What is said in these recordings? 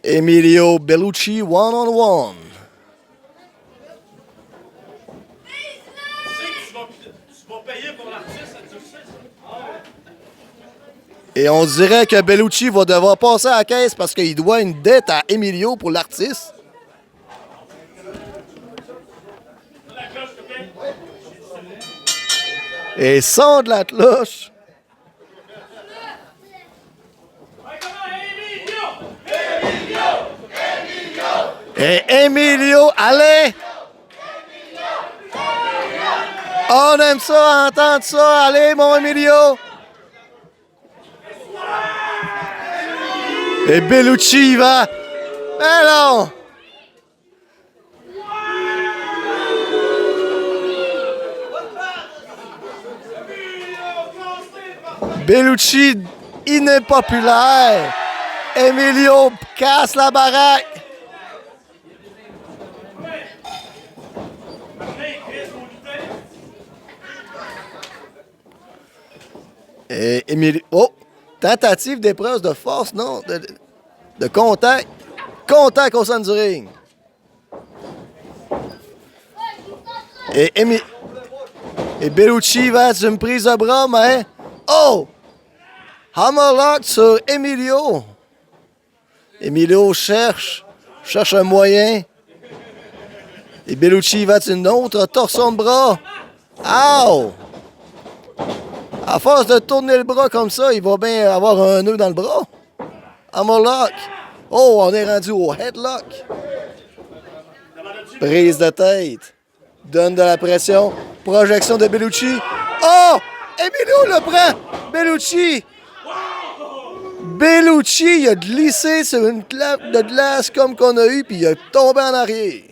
Emilio Bellucci, one-on-one. Et on dirait que Bellucci va devoir passer à la caisse parce qu'il doit une dette à Emilio pour l'artiste. Et son de la cloche. Et Emilio, allez! On aime ça, entendre ça. Allez, mon Emilio! Et Bellucci, il va. Mais non! Bellucci, impopulaire. Emilio casse la baraque. Et Emilio. Oh! Tentative d'épreuve de force, non? De contact. Contact au centre du ring. Et Bellucci va être une prise de bras, mais. Oh! Hammerlock sur Emilio. Emilio cherche un moyen. Et Bellucci va être une autre torsion de bras. Ow! À force de tourner le bras comme ça, il va bien avoir un nœud dans le bras. Hammerlock. Oh, on est rendu au headlock. Prise de tête. Donne de la pression. Projection de Bellucci. Oh! Emilio le prend! Bellucci! Bellucci, il a glissé sur une claque de glace comme qu'on a eu, puis il a tombé en arrière.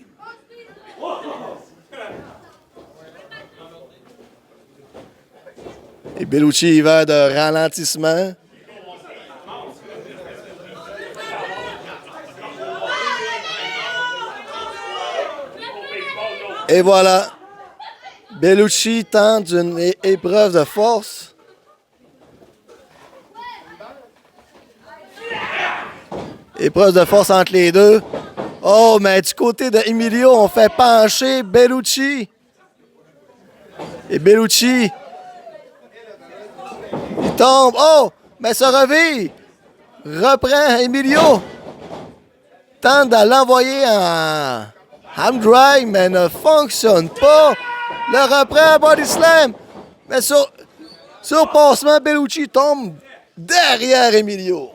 Et Bellucci, il va de ralentissement. Et voilà. Bellucci tente une épreuve de force. Épreuve de force entre les deux. Oh, mais du côté de Emilio, on fait pencher Bellucci. Et Bellucci, il tombe. Oh, mais se revit. Reprend Emilio. Tente de l'envoyer en ham drive, mais ne fonctionne pas. Le reprend body slam. Mais sur passement, Bellucci tombe derrière Emilio.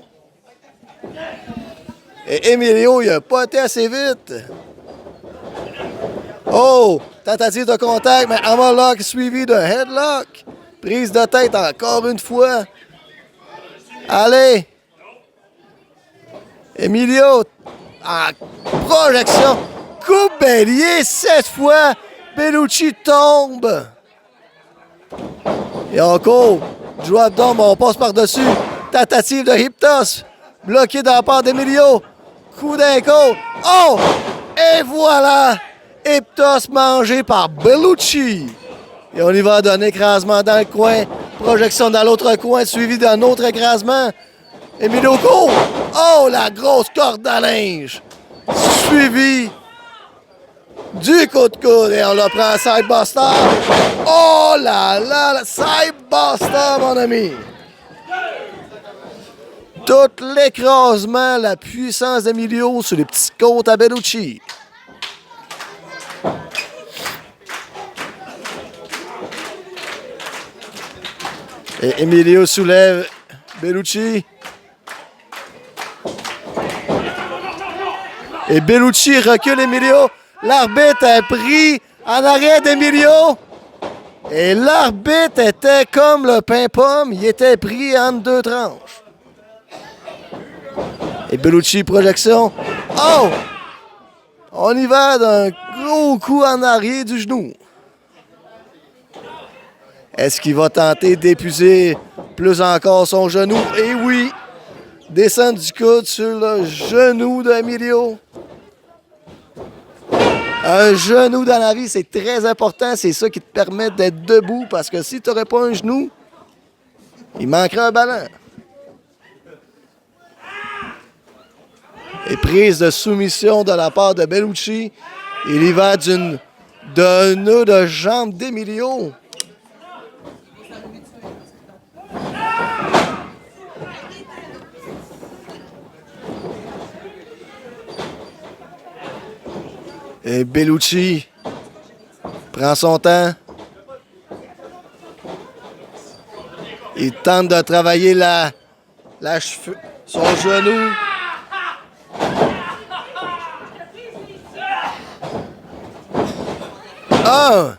Et Emilio, il n'a pas été assez vite. Oh, tentative de contact, mais hammerlock suivi d'un headlock. Prise de tête encore une fois. Allez. Emilio, en projection. Coupe bélier, 7 fois. Bellucci tombe. Et encore, drop down, on passe par-dessus. Tentative de hip toss. Bloqué dans la part d'Emilio. Coup d'un coup. Oh! Et voilà! Hip toss mangé par Bellucci. Et on y va donner écrasement dans le coin. Projection dans l'autre coin, suivi d'un autre écrasement. Emilio court. Oh, la grosse corde à linge. Suivi du coup de coude. Et on le prend à Sidebuster. Oh là là, Sidebuster, mon ami. Tout l'écrasement, la puissance d'Emilio sur les petits côtes à Bellucci. Et Emilio soulève Bellucci. Et Bellucci recule Emilio. L'arbitre a pris en arrière d'Emilio. Et l'arbitre était comme le pain-pomme. Il était pris entre deux tranches. Et Bellucci, projection. Oh! On y va d'un gros coup en arrière du genou. Est-ce qu'il va tenter d'épuiser plus encore son genou? Et oui! Descendre du coude sur le genou d'Emilio. Un genou dans la vie, c'est très important. C'est ça qui te permet d'être debout. Parce que si tu n'aurais pas un genou, il manquerait un ballon. Et prise de soumission de la part de Bellucci. Il y va d'un nœud de jambe d'Emilio. Et Bellucci prend son temps. Il tente de travailler son genou. Un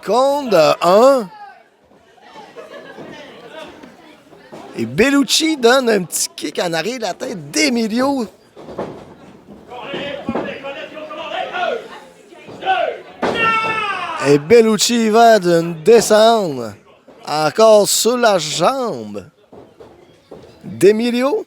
contre un. Et Bellucci donne un petit kick en arrière de la tête d'Emilio. Et Bellucci va d'une descendre encore sur la jambe d'Emilio.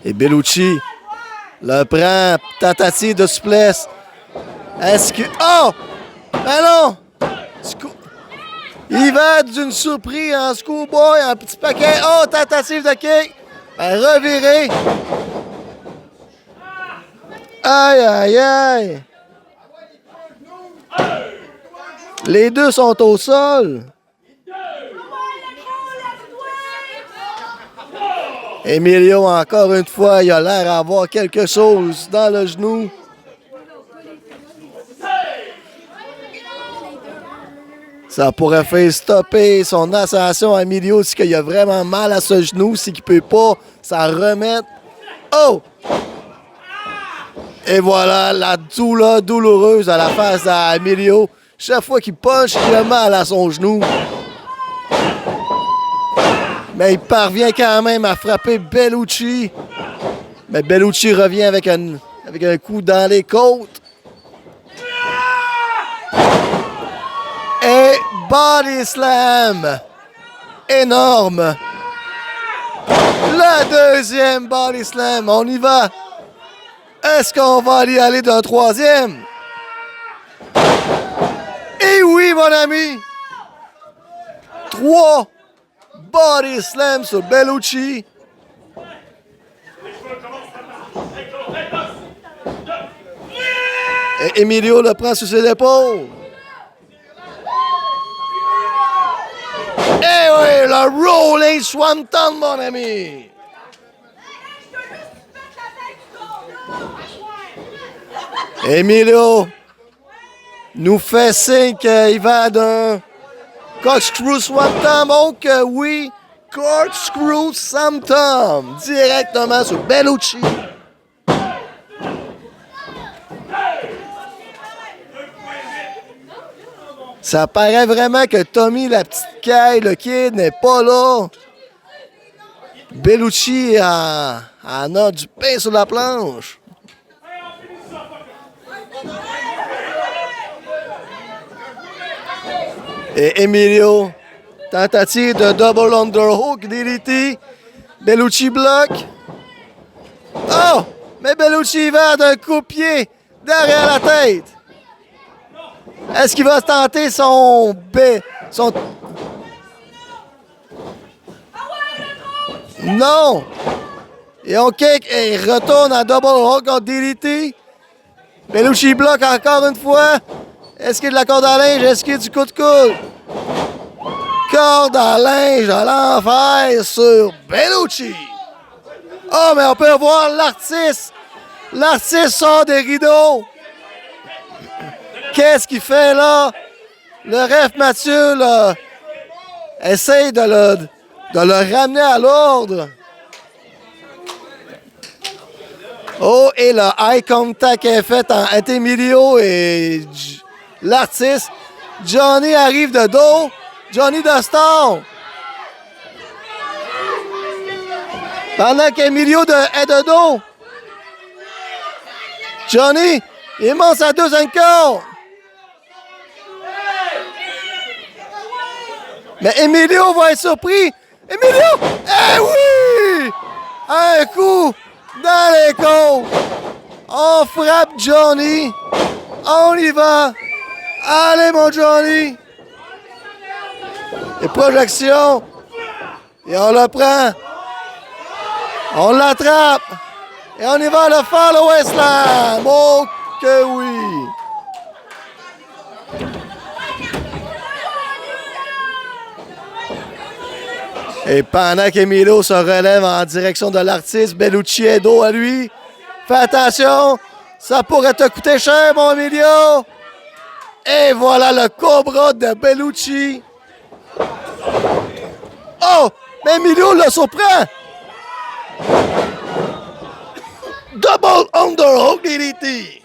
Et Bellucci le prend, tentative de souplesse. Est-ce que... Oh! Ben non! Il va d'une surprise en schoolboy, en petit paquet. Oh, tentative de kick. Ben, reviré. Aïe, aïe, aïe. Les deux sont au sol. Emilio, encore une fois, il a l'air d'avoir quelque chose dans le genou. Ça pourrait faire stopper son ascension à Emilio si il a vraiment mal à ce genou, si il ne peut pas s'en remettre. Oh! Et voilà la douleur douloureuse à la face d'Emilio. Chaque fois qu'il punch, il a mal à son genou. Mais il parvient quand même à frapper Bellucci. Mais Bellucci revient avec un coup dans les côtes. Et body slam. Énorme. La deuxième body slam. On y va. Est-ce qu'on va y aller d'un troisième? Et oui, mon ami. 3 body slam sur Bellucci. Et Emilio le prend sur ses épaules. Eh oui, le rolling swanton, mon ami. Emilio nous fait signe qu'il va d'un corkscrew swanton. Donc oui, corkscrew swanton directement sur Bellucci. Ça paraît vraiment que Tommy, la petite caille, le kid, n'est pas là. Bellucci en a du pain sur la planche. Et Emilio, tentative de double underhook, DDT. Bellucci bloque. Oh! Mais Bellucci va d'un coup de pied derrière la tête. Est-ce qu'il va tenter son... Non! Et on kick et il retourne en double hook en DDT. Bellucci bloque encore une fois. Est-ce qu'il y a de la corde à linge? Est-ce qu'il y a du coup de coude? Corde à linge à l'enfer sur Bellucci. Oh, mais on peut voir l'artiste. L'artiste sort des rideaux. Qu'est-ce qu'il fait là? Le ref Mathieu là, essaye de le ramener à l'ordre. Oh, et le eye contact est fait entre Emilio et l'artiste. Johnny arrive de dos. Johnny de Star. Pendant qu'Emilio est de dos. Johnny, il monte sa deuxième corde. Mais Emilio va être surpris. Emilio! Eh oui! Un coup dans les côtes. On frappe Johnny. On y va. Allez, mon Johnny! Et projection. Et on le prend. On l'attrape. Et on y va, le follow slam. Oh que oui! Et pendant qu'Emilio se relève en direction de l'artiste, Bellucci est dos à lui. Fais attention, ça pourrait te coûter cher, mon Emilio. Et voilà le cobra de Bellucci. Oh, mais Emilio le surprend. Double underhook DDT.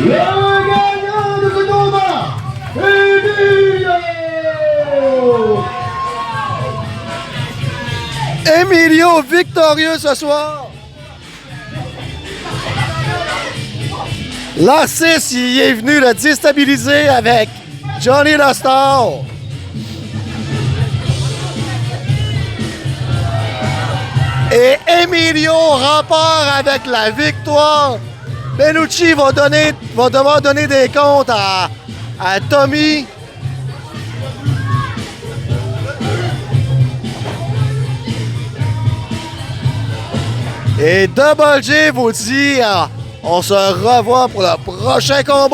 Le gagnant de ce combat, Emilio! Emilio victorieux ce soir. L'artiste il est venu le déstabiliser avec Johnny the Star. Et Emilio repart avec la victoire. Bellucci va devoir donner des comptes à Tommy. Et Double J vous dit, on se revoit pour le prochain combat.